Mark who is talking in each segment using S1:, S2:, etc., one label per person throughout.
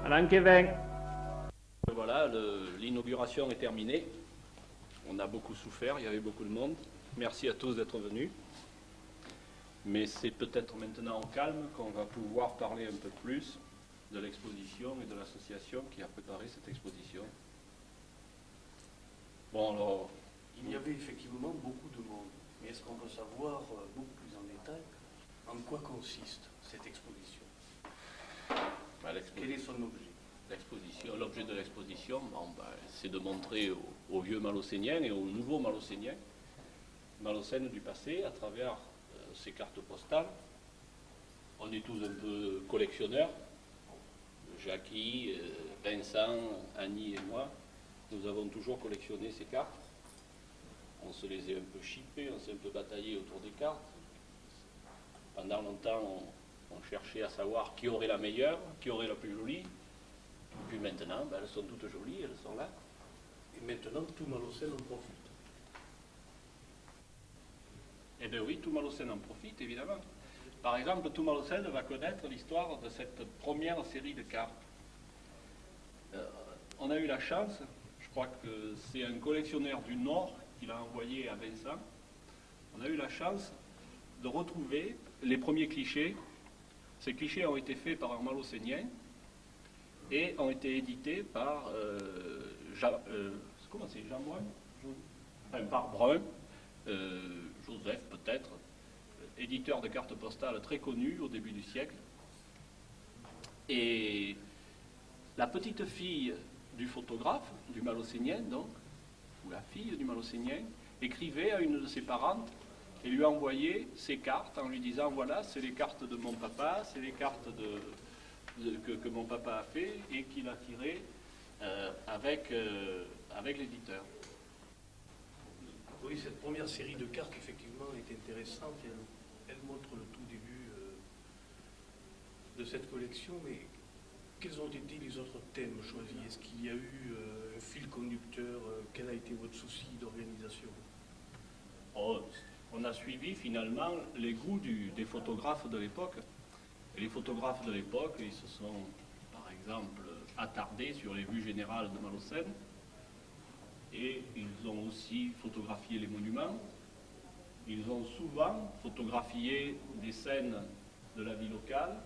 S1: Alain Kévin.
S2: Voilà, l'inauguration est terminée. On a beaucoup souffert, il y avait beaucoup de monde. Merci à tous d'être venus. Mais c'est peut-être maintenant au calme qu'on va pouvoir parler un peu plus de l'exposition et de l'association qui a préparé cette exposition. Bon, alors...
S3: Il y avait effectivement beaucoup de monde. Mais est-ce qu'on peut savoir beaucoup plus en détail en quoi consiste cette exposition? Quel est son objet?
S2: L'objet de l'exposition, c'est de montrer aux vieux Malocéniens et aux nouveaux Malocéniens, Malocènes du passé, à travers ces cartes postales. On est tous un peu collectionneurs. Jackie, Vincent, Annie et moi, nous avons toujours collectionné ces cartes. On se les a un peu chippées, on s'est un peu bataillé autour des cartes. Pendant longtemps, on cherchait à savoir qui aurait la meilleure, qui aurait la plus jolie. Puis maintenant, elles sont toutes jolies, elles sont là.
S3: Et maintenant, tout Malocène en profite.
S2: Eh bien oui, tout Malocène en profite, évidemment. Par exemple, tout Malocène va connaître l'histoire de cette première série de cartes. On a eu la chance, je crois que c'est un collectionneur du Nord qui l'a envoyé à Vincent. On a eu la chance de retrouver les premiers clichés. Ces clichés ont été faits par un Malocénien et ont été édités par Jean Brun, par Brun, Joseph peut-être, éditeur de cartes postales très connu au début du siècle. Et la petite fille du photographe, du Malocénien donc, ou la fille du Malocénien, écrivait à une de ses parentes et lui envoyait ses cartes en lui disant voilà, c'est les cartes de mon papa, c'est les cartes que mon papa a fait et qu'il a tirées avec l'éditeur.
S3: Oui, cette première série de cartes, effectivement, est intéressante. Elle montre le tout début de cette collection. Mais quels ont été les autres thèmes choisis? Est-ce qu'il y a eu un fil conducteur? Quel a été votre souci d'organisation?
S2: On a suivi finalement les goûts des photographes de l'époque. Et les photographes de l'époque, ils se sont, par exemple, attardés sur les vues générales de Malocène. Et ils ont aussi photographié les monuments. Ils ont souvent photographié des scènes de la vie locale.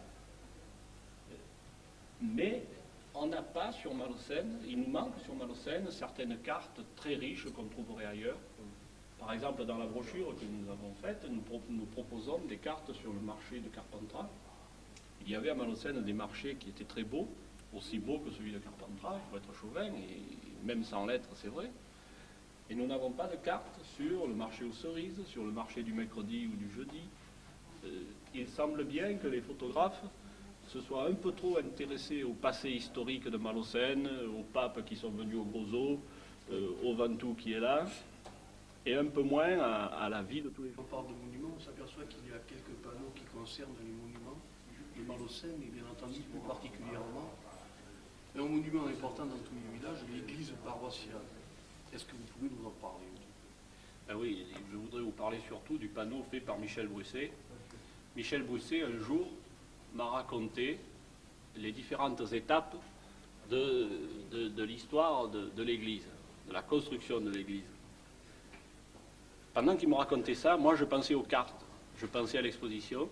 S2: Mais on n'a pas sur Malocène, il nous manque sur Malocène certaines cartes très riches qu'on trouverait ailleurs. Par exemple, dans la brochure que nous avons faite, nous proposons des cartes sur le marché de Carpentras. Il y avait à Malocène des marchés qui étaient très beaux, aussi beaux que celui de Carpentras, il faut être chauvin, et même sans lettres, c'est vrai. Et nous n'avons pas de cartes sur le marché aux cerises, sur le marché du mercredi ou du jeudi. Il semble bien que les photographes se soient un peu trop intéressés au passé historique de Malocène, aux papes qui sont venus au Grosso, au Ventoux qui est là, et un peu moins à la vie de tous les jours.
S3: On parle de monuments, on s'aperçoit qu'il y a quelques panneaux qui concernent les monuments de Malocène, et bien entendu plus particulièrement un monument important dans tous les villages, l'église paroissiale. Est-ce que vous pouvez nous en parler?
S2: Oui, je voudrais vous parler surtout du panneau fait par Michel Brusset. Michel Brusset, un jour, m'a raconté les différentes étapes de l'histoire de l'église, de la construction de l'église. Pendant qu'il me racontait ça, moi je pensais aux cartes, je pensais à l'exposition,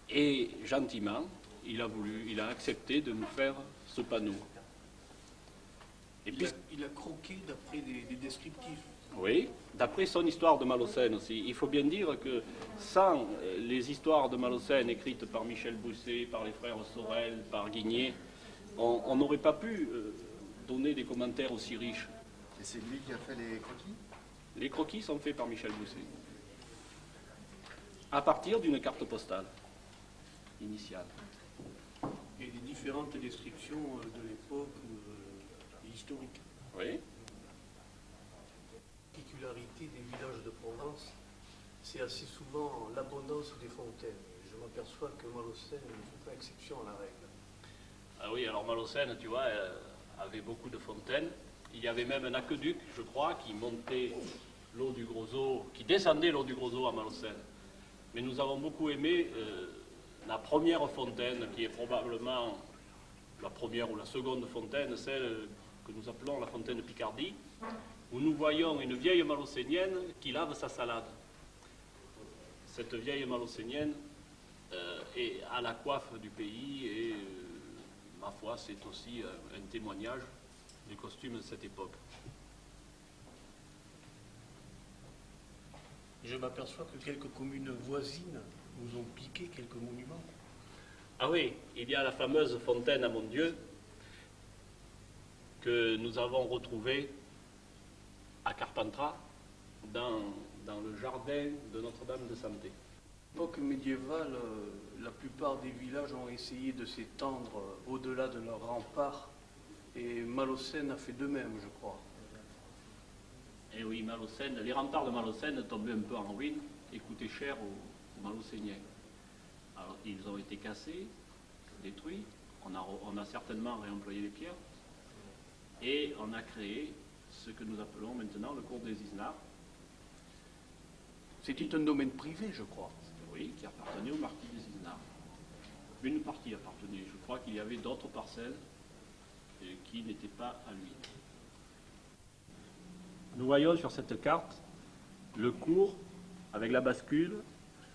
S2: et gentiment, il a accepté de nous faire ce panneau. Et puis,
S3: il a croqué d'après des descriptifs.
S2: Oui, d'après son histoire de Malocène aussi. Il faut bien dire que sans les histoires de Malocène écrites par Michel Brusset, par les frères Sorel, par Guigné, on n'aurait pas pu donner des commentaires aussi riches.
S4: Et c'est lui qui a fait les croquis?
S2: Les croquis sont faits par Michel Brusset, à partir d'une carte postale initiale.
S3: Et les différentes descriptions de l'époque historique.
S2: Oui.
S3: La particularité des villages de Provence, c'est assez souvent l'abondance des fontaines. Je m'aperçois que Malocène ne fait pas exception à la règle.
S2: Ah oui, alors Malocène, tu vois, avait beaucoup de fontaines. Il y avait même un aqueduc, je crois, qui montait l'eau du Grosso, qui descendait l'eau du Grosso à Malocène. Mais nous avons beaucoup aimé la première fontaine, qui est probablement la première ou la seconde fontaine, celle que nous appelons la fontaine Picardie, où nous voyons une vieille malocénienne qui lave sa salade. Cette vieille malocénienne est à la coiffe du pays et, ma foi, c'est aussi un témoignage des costumes de cette époque.
S3: Je m'aperçois que quelques communes voisines vous ont piqué quelques monuments.
S2: Ah oui, il y a la fameuse fontaine à Mondieu que nous avons retrouvée à Carpentras, dans le jardin de Notre-Dame de Santé.
S3: À l'époque médiévale, la plupart des villages ont essayé de s'étendre au-delà de leurs remparts, et Malocène a fait de même, je crois.
S2: Et oui, Malocène, les remparts de Malocène tombaient un peu en ruine et coûtaient cher aux Malocéniens. Alors, ils ont été cassés, détruits, on a certainement réemployé les pierres, et on a créé ce que nous appelons maintenant le cours des Isnards.
S3: C'était un domaine privé, je crois.
S2: Oui, qui appartenait au marquis des Isnards. Une partie appartenait, je crois qu'il y avait d'autres parcelles qui n'étaient pas à lui. Nous voyons sur cette carte le cours avec la bascule,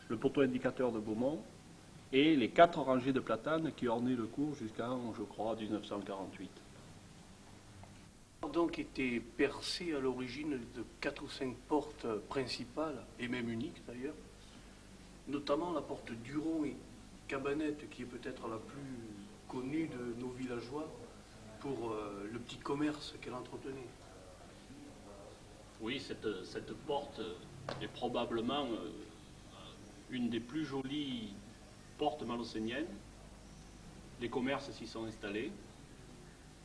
S2: le poteau indicateur de Beaumont et les 4 rangées de platanes qui ornaient le cours jusqu'en, je crois, 1948.
S3: A donc été percé à l'origine de 4 ou 5 portes principales, et même uniques d'ailleurs, notamment la porte Duron et Cabanette, qui est peut-être la plus connue de nos villageois pour le petit commerce qu'elle entretenait.
S2: Oui, cette porte est probablement une des plus jolies portes malocéniennes. Les commerces s'y sont installés.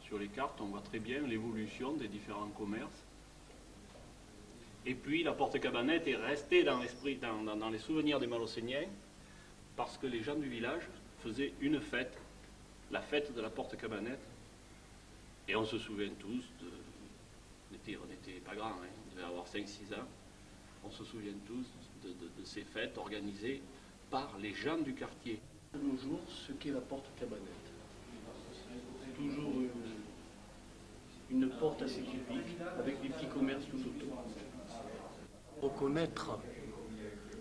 S2: Sur les cartes, on voit très bien l'évolution des différents commerces. Et puis, la porte Cabanette est restée dans l'esprit, dans les souvenirs des Malocéniens, parce que les gens du village faisaient une fête, la fête de la porte Cabanette. Et on se souvient tous, on n'était pas grands, hein, on devait avoir 5-6 ans, on se souvient tous de ces fêtes organisées par les gens du quartier.
S3: De nos jours, ce qu'est la porte Cabanette. Toujours une porte assez typique, avec des petits commerces tout autour. Reconnaître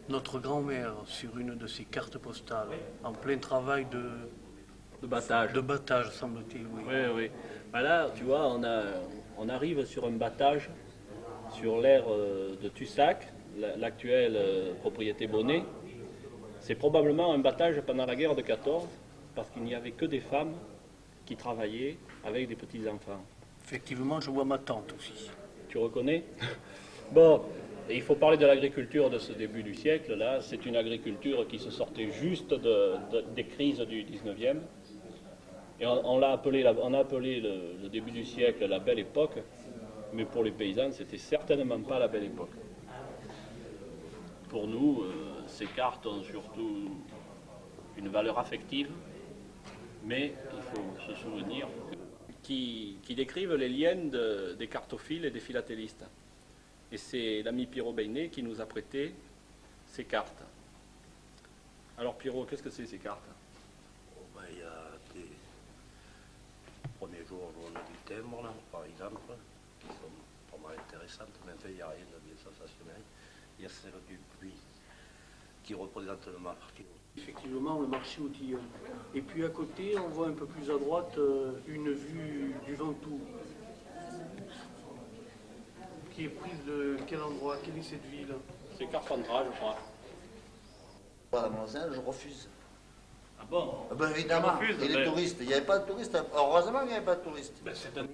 S3: notre grand-mère sur une de ces cartes postales, en plein travail
S2: De battage.
S3: de battage, semble-t-il, oui.
S2: Oui, oui. Ben là, tu vois, on arrive sur un battage sur l'aire de Tussac, l'actuelle propriété Bonnet. C'est probablement un battage pendant la guerre de 14, parce qu'il n'y avait que des femmes qui travaillaient avec des petits-enfants.
S3: Effectivement, je vois ma tante aussi.
S2: Tu reconnais? Bon, et il faut parler de l'agriculture de ce début du siècle. Là, c'est une agriculture qui se sortait juste des crises du 19e. Et on a appelé le début du siècle la belle époque, mais pour les paysans, c'était certainement pas la belle époque. Pour nous, ces cartes ont surtout une valeur affective, mais il faut se souvenir qui décrivent les liens des cartophiles et des philatélistes. Et c'est l'ami Pierrot Beinet qui nous a prêté ces cartes. Alors Pierrot, qu'est-ce que c'est ces cartes?
S1: Il y a des premiers jours, on a du timbre, là, par exemple, qui sont pas mal intéressantes, mais enfin, il n'y a rien de bien sensationnel. Il y a celle du puits, qui représente le marché.
S3: Effectivement, le marché au Tilleul. Et puis à côté, on voit un peu plus à droite une vue du Ventoux, qui est prise de quel endroit? Quelle est cette ville?
S2: C'est Carpentras, je crois.
S4: Voilà, mon sein, je refuse.
S2: Ah bon?
S4: Ah ben évidemment,
S2: Je refuse,
S4: et les
S2: mais-
S4: touristes, il n'y avait pas de touristes. Heureusement qu'il n'y avait pas de touristes.
S3: Ben, c'est un...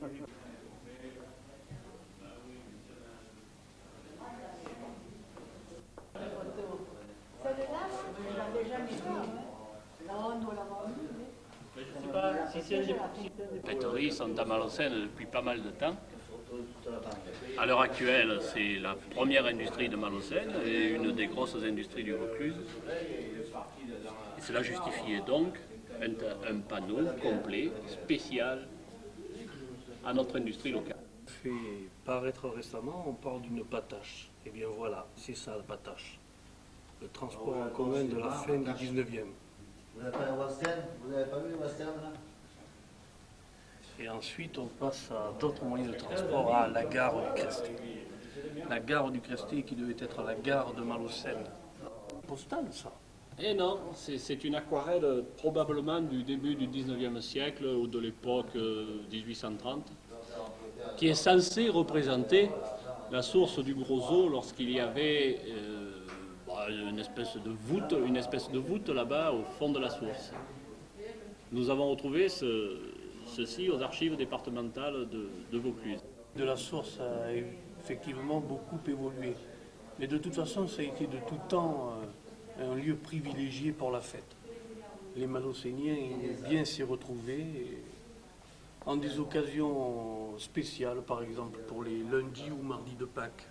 S5: Celle-là, je l'avais jamais vue. Non, nous l'avons vue.
S2: Je ne sais pas si c'est Les pâtisseries sont à Malocène depuis pas mal de temps. À l'heure actuelle, c'est la première industrie de Malocène et une des grosses industries du Vaucluse. Et cela justifiait donc un panneau complet, spécial à notre industrie locale.
S3: fait paraître récemment, on parle d'une patache. Eh bien voilà, c'est ça la patache. Le transport en commun de la fin du 19e.
S4: Vous n'avez pas le western? Vous n'avez pas vu le western là?
S3: Et ensuite, on passe à d'autres moyens de transport, à la gare du Cresté. La gare du Cresté qui devait être la gare de Malaucène. Postal, ça.
S2: Et non, c'est une aquarelle probablement du début du 19e siècle ou de l'époque 1830, qui est censée représenter la source du Gros-Eau lorsqu'il y avait une espèce de voûte là-bas au fond de la source. Nous avons retrouvé ceci aux archives départementales de Vaucluse.
S3: De la source a effectivement beaucoup évolué. Mais de toute façon, ça a été de tout temps un lieu privilégié pour la fête. Les Malaucéniens aimaient bien s'y retrouver en des occasions spéciales, par exemple pour les lundis ou mardis de Pâques.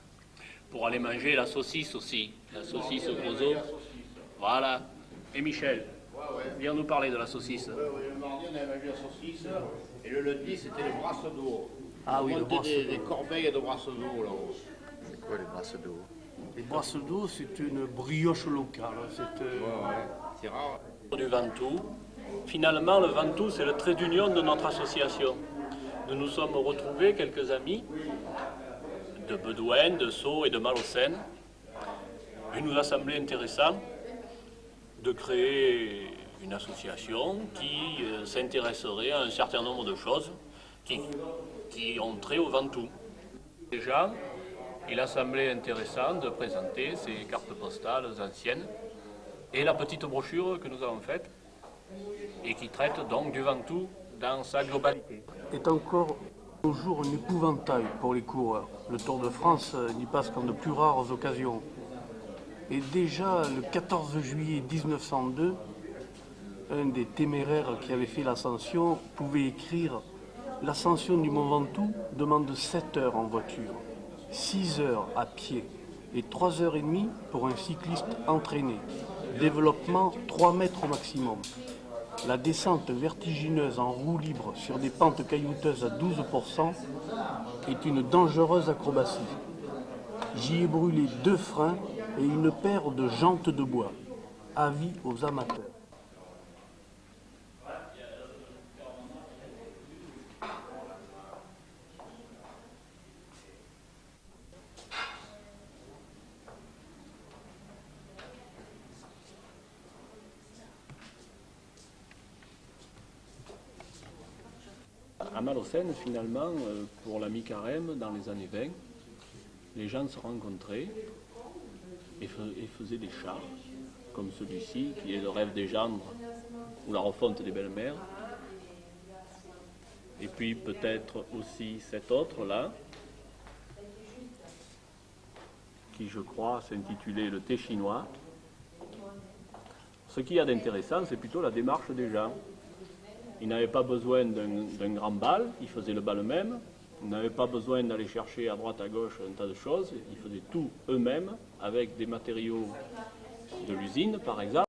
S2: Pour aller manger la saucisse aussi, la saucisse au Gros-Eau. Voilà. Et Michel, viens nous parler de la saucisse.
S6: Oui, le mardi, on avait mangé la saucisse, et le lundi, c'était le brasse d'eau.
S3: Ah oui, le brasse d'eau.
S6: Des corbeilles de brasse d'eau là-haut.
S4: C'est quoi les brasses d'eau?
S3: Les brasses d'eau, c'est une brioche locale.
S6: C'est rare.
S2: Du Ventoux. Finalement, le Ventoux, c'est le trait d'union de notre association. Nous nous sommes retrouvés, quelques amis, de Bedouin, de Sceaux et de Malaucène. Il nous a semblé intéressant de créer une association qui s'intéresserait à un certain nombre de choses qui ont trait au Ventoux. Déjà, il a semblé intéressant de présenter ces cartes postales anciennes et la petite brochure que nous avons faite et qui traite donc du Ventoux dans sa globalité.
S3: Est encore toujours un épouvantail pour les coureurs. Le Tour de France n'y passe qu'en de plus rares occasions. Et déjà le 14 juillet 1902, un des téméraires qui avait fait l'ascension pouvait écrire « L'ascension du Mont Ventoux demande 7 heures en voiture, 6 heures à pied et 3 heures et demie pour un cycliste entraîné. Développement 3 mètres au maximum. La descente vertigineuse en roue libre sur des pentes caillouteuses à 12% est une dangereuse acrobatie. J'y ai brûlé 2 freins et une paire de jantes de bois. Avis aux amateurs. »
S2: À Malaucène, finalement, pour la mi-carême, dans les années 20, les gens se rencontraient et faisaient des chars, comme celui-ci, qui est le rêve des gendres ou la refonte des belles-mères. Et puis peut-être aussi cet autre-là, qui je crois s'intitulait le thé chinois. Ce qu'il y a d'intéressant, c'est plutôt la démarche des gens. Ils n'avaient pas besoin d'un grand bal, ils faisaient le bal eux-mêmes. Ils n'avaient pas besoin d'aller chercher à droite, à gauche un tas de choses. Ils faisaient tout eux-mêmes avec des matériaux de l'usine, par exemple.